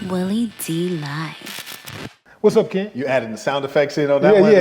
Willie D Live. What's up, Ken? You adding the sound effects in on that one?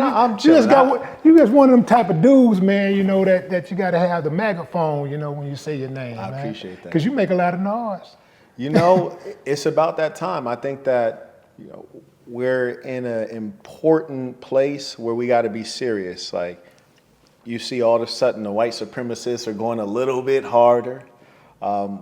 I'm chilling. You just one of them type of dudes, man. You know that you got to have the megaphone. You know when you say your name. I appreciate that. Because you make a lot of noise. You know, it's about that time. I think that we're in an important place where we got to be serious. Like you see, all of a sudden, the white supremacists are going a little bit harder.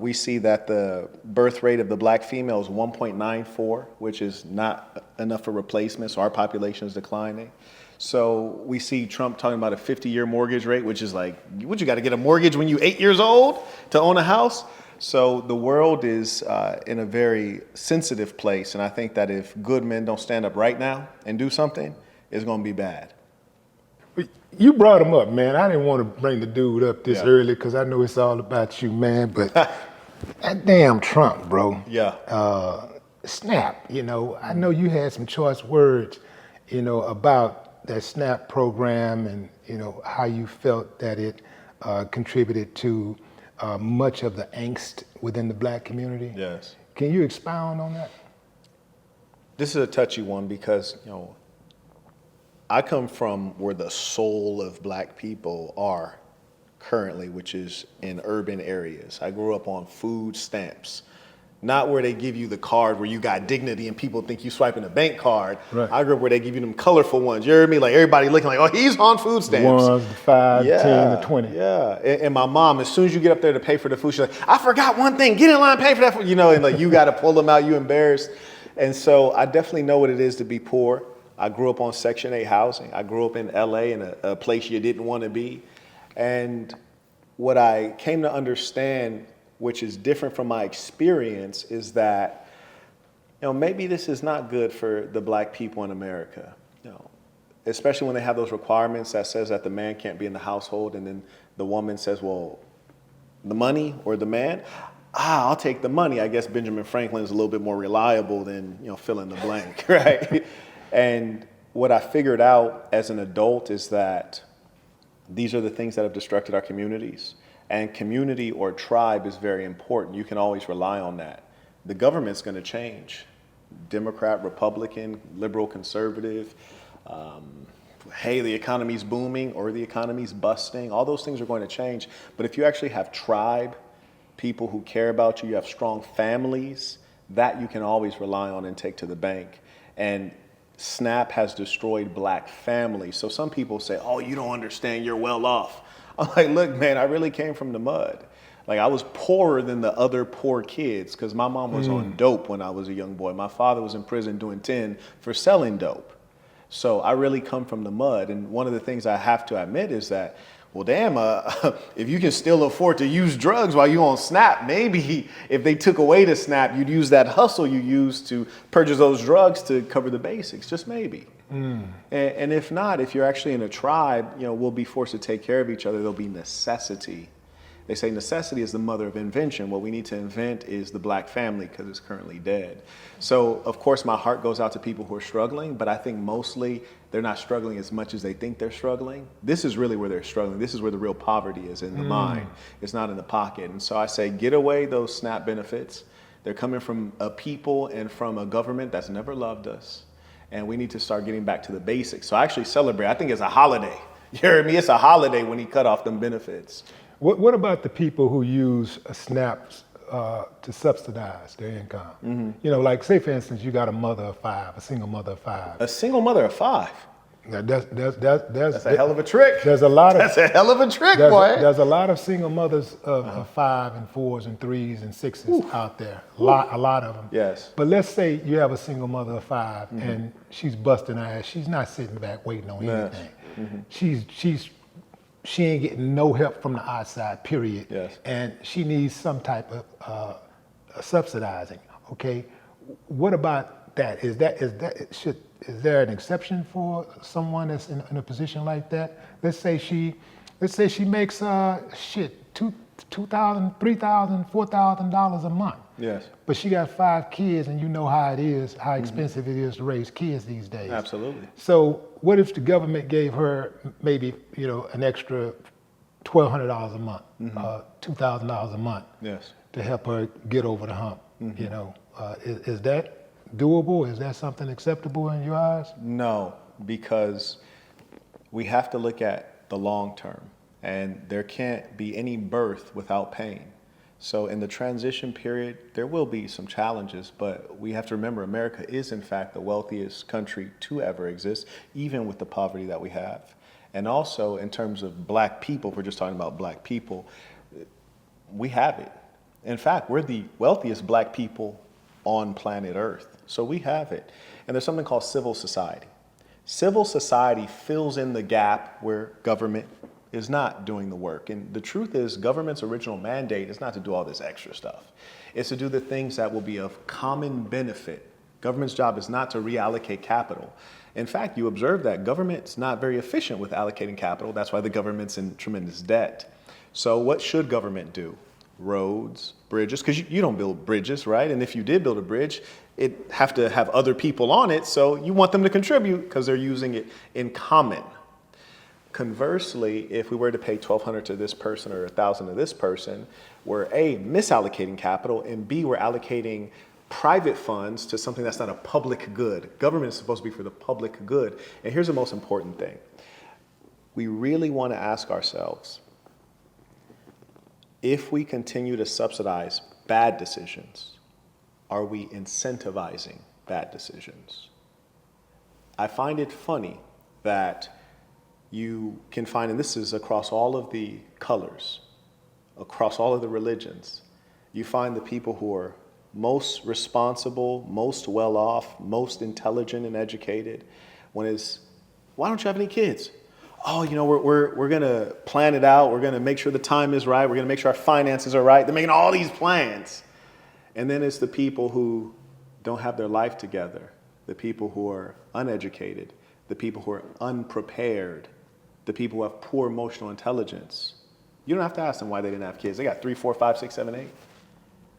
We see that the birth rate of the black female is 1.94, which is not enough for replacement, so our population is declining. So we see Trump talking about a 50-year mortgage rate, which is like, what, you got to get a mortgage when you're 8 years old to own a house? So the world is in a very sensitive place, and I think that if good men don't stand up right now and do something, it's going to be bad. You brought him up, man. I didn't want to bring the dude up this early because I know it's all about you, man. But that damn Trump, bro. Yeah. SNAP, I know you had some choice words, about that SNAP program and, how you felt that it contributed to much of the angst within the black community. Yes. Can you expound on that? This is a touchy one because, I come from where the soul of black people are currently, which is in urban areas. I grew up on food stamps, not where they give you the card where you got dignity and people think you swiping a bank card. Right. I grew up where they give you them colorful ones. You heard me? Like everybody looking like, oh, he's on food stamps. The 1, the 5, yeah, 10, the 20. Yeah. And my mom, as soon as you get up there to pay for the food, she's like, I forgot one thing. Get in line, pay for that food. And like you got to pull them out. You embarrassed. And so I definitely know what it is to be poor. I grew up on Section 8 housing. I grew up in LA in a place you didn't want to be. And what I came to understand, which is different from my experience, is that, maybe this is not good for the black people in America. Especially when they have those requirements that says that the man can't be in the household and then the woman says, well, the money or the man? I'll take the money. I guess Benjamin Franklin is a little bit more reliable than, fill in the blank, right? And what I figured out as an adult is that these are the things that have destructed our communities. And community or tribe is very important. You can always rely on that. The government's going to change. Democrat, Republican, liberal, conservative. Hey, the economy's booming or the economy's busting. All those things are going to change. But if you actually have tribe, people who care about you, you have strong families, that you can always rely on and take to the bank. And SNAP has destroyed black families. So some people say, oh, you don't understand, you're well off. I'm like, look, man, I really came from the mud. Like I was poorer than the other poor kids because my mom was on dope when I was a young boy. My father was in prison doing 10 for selling dope. So I really come from the mud. And one of the things I have to admit is that, well, damn, if you can still afford to use drugs while you're on SNAP, maybe if they took away the SNAP, you'd use that hustle you used to purchase those drugs to cover the basics, just maybe. And if not, if you're actually in a tribe, we'll be forced to take care of each other. There'll be necessity. They say necessity is the mother of invention. What we need to invent is the black family because it's currently dead. So, of course, my heart goes out to people who are struggling, but I think mostly they're not struggling as much as they think they're struggling. This is really where they're struggling. This is where the real poverty is, in the mind. It's not in the pocket. And so I say, get away those SNAP benefits. They're coming from a people and from a government that's never loved us. And we need to start getting back to the basics. So I actually celebrate. I think it's a holiday. You heard me? It's a holiday when he cut off them benefits. What about the people who use SNAP to subsidize their income? Like say for instance, you got a mother of 5, a single mother of 5. A single mother of 5? Now That's a hell of a trick. There's a lot of That's a hell of a trick, boy. There's a lot of single mothers of 5 and 4s and 3s and 6s out there. A lot of them. Yes. But let's say you have a single mother of 5 and she's busting ass. She's not sitting back waiting on anything. She ain't getting no help from the outside, period. Yes. And she needs some type of subsidizing. Okay. What about that? Is there an exception for someone that's in a position like that? Let's say she makes $2,000, $3,000, $4,000 a month. Yes. But she got 5 kids, and you know how it is, how expensive it is to raise kids these days. Absolutely. So what if the government gave her maybe an extra $1,200 a month, $2,000 a month, yes, to help her get over the hump? You know, is that doable? Is that something acceptable in your eyes? No, because we have to look at the long term, and there can't be any birth without pain. So in the transition period, there will be some challenges, but we have to remember America is in fact the wealthiest country to ever exist, even with the poverty that we have. And also in terms of black people, if we're just talking about black people, we have it. In fact, we're the wealthiest black people on planet Earth. So we have it. And there's something called civil society. Civil society fills in the gap where government is not doing the work. And the truth is, government's original mandate is not to do all this extra stuff. It's to do the things that will be of common benefit. Government's job is not to reallocate capital. In fact, you observe that government's not very efficient with allocating capital. That's why the government's in tremendous debt. So what should government do? Roads, bridges, because you don't build bridges, right? And if you did build a bridge, it have to have other people on it. So you want them to contribute because they're using it in common. Conversely, if we were to pay $1,200 to this person or $1,000 to this person, we're A, misallocating capital, and B, we're allocating private funds to something that's not a public good. Government is supposed to be for the public good. And here's the most important thing. We really want to ask ourselves, if we continue to subsidize bad decisions, are we incentivizing bad decisions? I find it funny that you can find, and this is across all of the colors, across all of the religions, you find the people who are most responsible, most well off, most intelligent and educated. When it's, why don't you have any kids? Oh, you know, we're going to plan it out. We're going to make sure the time is right. We're going to make sure our finances are right. They're making all these plans. And then it's the people who don't have their life together, the people who are uneducated, the people who are unprepared, the people who have poor emotional intelligence. You don't have to ask them why they didn't have kids. They got 3, 4, 5, 6, 7, 8.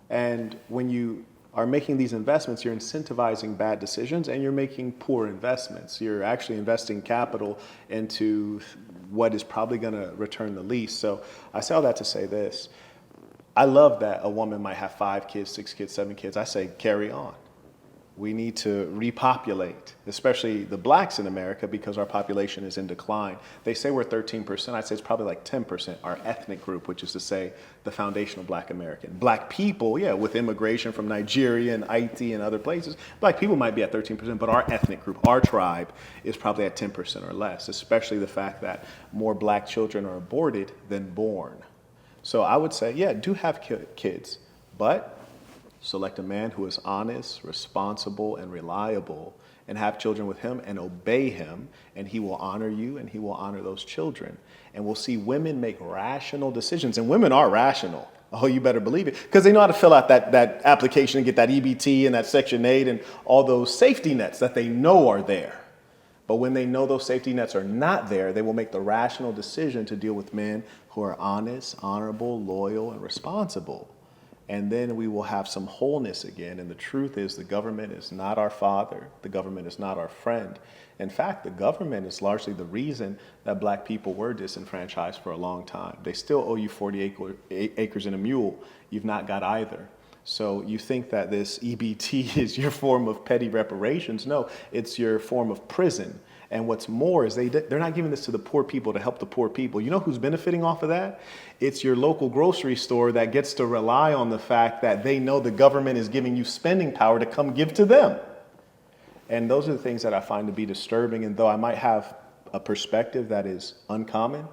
And when you are making these investments, you're incentivizing bad decisions and you're making poor investments. You're actually investing capital into what is probably going to return the least. So I say all that to say this. I love that a woman might have 5 kids, 6 kids, 7 kids. I say carry on. We need to repopulate, especially the blacks in America, because our population is in decline. They say we're 13%. I'd say it's probably like 10%, our ethnic group, which is to say the foundational black American. Black people, yeah, with immigration from Nigeria and Haiti and other places, black people might be at 13%, but our ethnic group, our tribe, is probably at 10% or less, especially the fact that more black children are aborted than born. So I would say, yeah, do have kids, but select a man who is honest, responsible, and reliable, and have children with him and obey him, and he will honor you and he will honor those children. And we'll see women make rational decisions, and women are rational. Oh, you better believe it, because they know how to fill out that application and get that EBT and that Section 8 and all those safety nets that they know are there. But when they know those safety nets are not there, they will make the rational decision to deal with men who are honest, honorable, loyal, and responsible. And then we will have some wholeness again. And the truth is the government is not our father. The government is not our friend. In fact, the government is largely the reason that black people were disenfranchised for a long time. They still owe you 40 acres and a mule. You've not got either. So you think that this EBT is your form of petty reparations. No, it's your form of prison. And what's more is they're not giving this to the poor people to help the poor people. You know who's benefiting off of that? It's your local grocery store that gets to rely on the fact that they know the government is giving you spending power to come give to them. And those are the things that I find to be disturbing. And though I might have a perspective that is uncommon,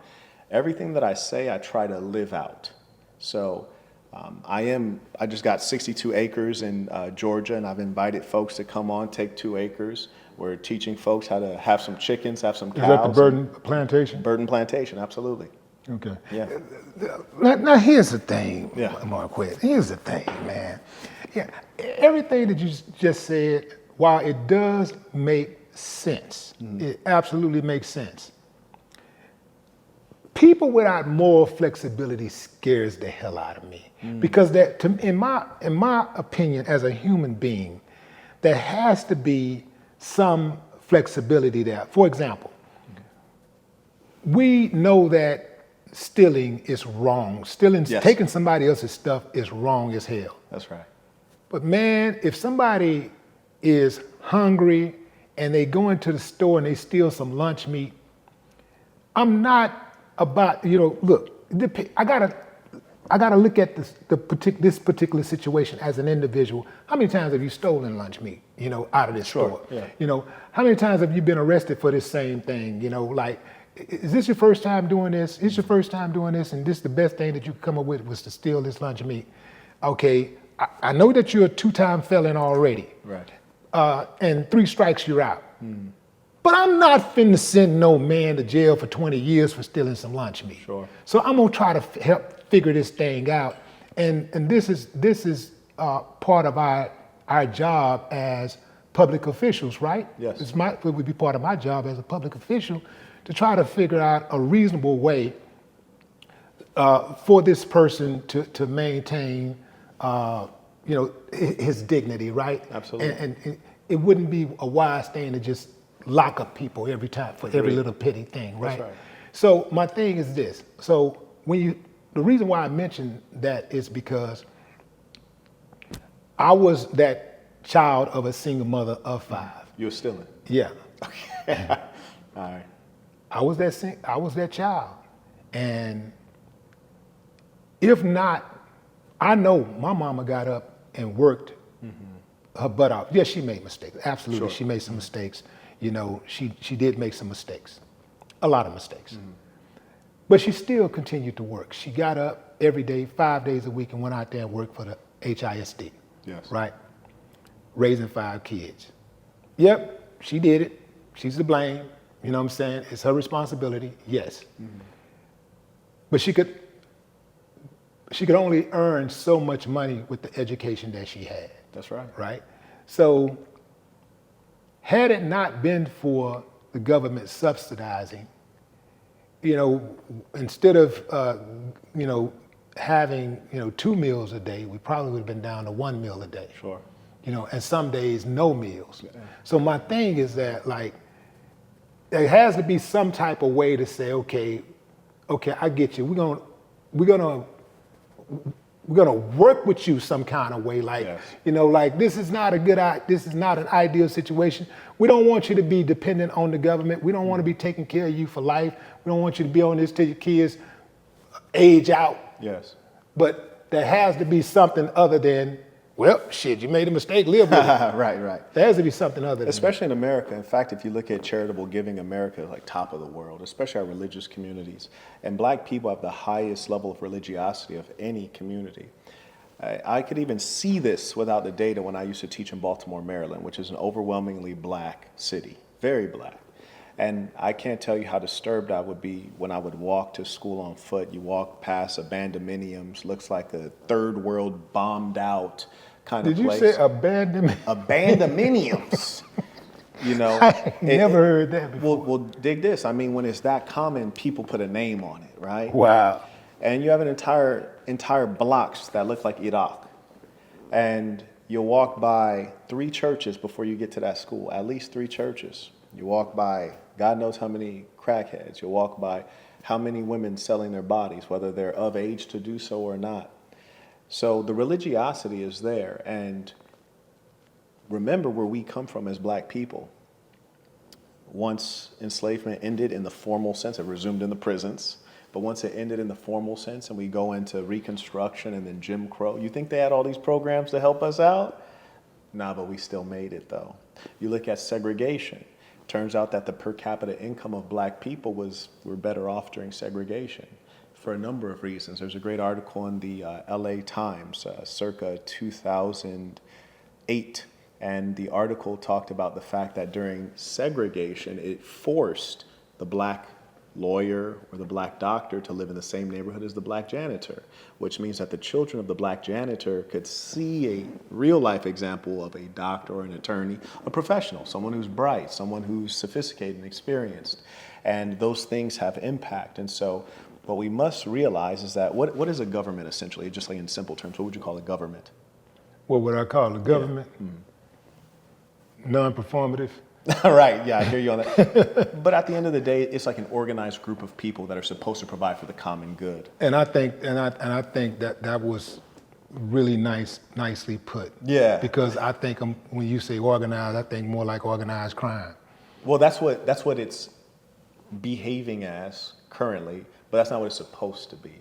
everything that I say, I try to live out. So I just got 62 acres in Georgia, and I've invited folks to come on, take 2 acres. We're teaching folks how to have some chickens, have some cows. Is that the Burton plantation? Burton plantation, absolutely. Okay. Yeah. Now here's the thing, Yeah. Marquett. Here's the thing, man. Yeah, everything that you just said, while it does make sense, it absolutely makes sense. People without moral flexibility scares the hell out of me, because that, in my opinion, as a human being, there has to be some flexibility there. For example, we know that stealing is wrong. Stealing, Yes. taking somebody else's stuff is wrong as hell. That's right. But man, if somebody is hungry and they go into the store and they steal some lunch meat, I'm not about, look, I gotta look at this particular situation as an individual. How many times have you stolen lunch meat, out of this store? Yeah. How many times have you been arrested for this same thing? Like, is this your first time doing this? Is your first time doing this? And this the best thing that you could come up with was to steal this lunch meat? Okay, I know that you're a 2-time felon already. Right. And 3 strikes, you're out. But I'm not finna send no man to jail for 20 years for stealing some lunch meat. Sure. So I'm gonna try to help figure this thing out. And this is part of our job as public officials, right? Yes. It would be part of my job as a public official to try to figure out a reasonable way for this person to maintain, his dignity, right? Absolutely. And it wouldn't be a wise thing to just lock up people every time for every little petty thing, right? That's right. So my thing is this. So the reason why I mentioned that is because I was that child of a single mother of 5. You were stealing. Yeah. Okay. All right. I was that child. And if not, I know my mama got up and worked her butt off. Yes, she made mistakes. Absolutely, Sure. she made some mistakes. She did make some mistakes, a lot of mistakes. But she still continued to work. She got up every day, 5 days a week, and went out there and worked for the HISD. Yes. Right? Raising 5 kids. Yep, she did it. She's to blame. You know what I'm saying? It's her responsibility, yes. But she could only earn so much money with the education that she had. That's right. Right? So had it not been for the government subsidizing, instead of, having, 2 meals a day, we probably would have been down to 1 meal a day. Sure. And some days no meals. Yeah. So my thing is that, like, there has to be some type of way to say, okay, I get you. We're gonna work with you some kind of way. Like, yes. Like this is not an ideal situation. We don't want you to be dependent on the government. We don't want to be taking care of you for life. We don't want you to be on this till your kids age out. Yes. But there has to be something other than, well, shit, you made a mistake, live with it. Right. There has to be something other than Especially in America. In fact, if you look at charitable giving, America is like top of the world, especially our religious communities. And Black people have the highest level of religiosity of any community. I could even see this without the data when I used to teach in Baltimore, Maryland, which is an overwhelmingly Black city, very Black. And I can't tell you how disturbed I would be when I would walk to school on foot. You walk past abandonmeniums, looks like a third world bombed out kind of place. Did you say abandonment? Abandonmeniums. I never heard that before. Well, dig this. I mean, when it's that common, people put a name on it, right? Wow. And you have an entire blocks that look like Iraq. And you'll walk by 3 churches before you get to that school, at least 3 churches. You walk by God knows how many crackheads. You'll walk by how many women selling their bodies, whether they're of age to do so or not. So the religiosity is there. And remember where we come from as Black people. Once enslavement ended in the formal sense, it resumed in the prisons. But once it ended in the formal sense and we go into Reconstruction and then Jim Crow, you think they had all these programs to help us out? Nah, but we still made it though. You look at segregation. Turns out that the per capita income of Black people were better off during segregation for a number of reasons. There's a great article in the LA Times circa 2008, and the article talked about the fact that during segregation, it forced the Black lawyer or the Black doctor to live in the same neighborhood as the Black janitor, which means that the children of the Black janitor could see a real life example of a doctor or an attorney, a professional, someone who's bright, someone who's sophisticated and experienced. And those things have impact. And so what we must realize is that what is a government essentially? Just like in simple terms, what would you call a government? What would I call a government? Yeah. Non-performative. Right, yeah, I hear you on that. But at the end of the day, it's like an organized group of people that are supposed to provide for the common good. And I think that was really nicely put. Yeah. Because I think when you say organized, I think more like organized crime. Well, that's what it's behaving as currently, but that's not what it's supposed to be.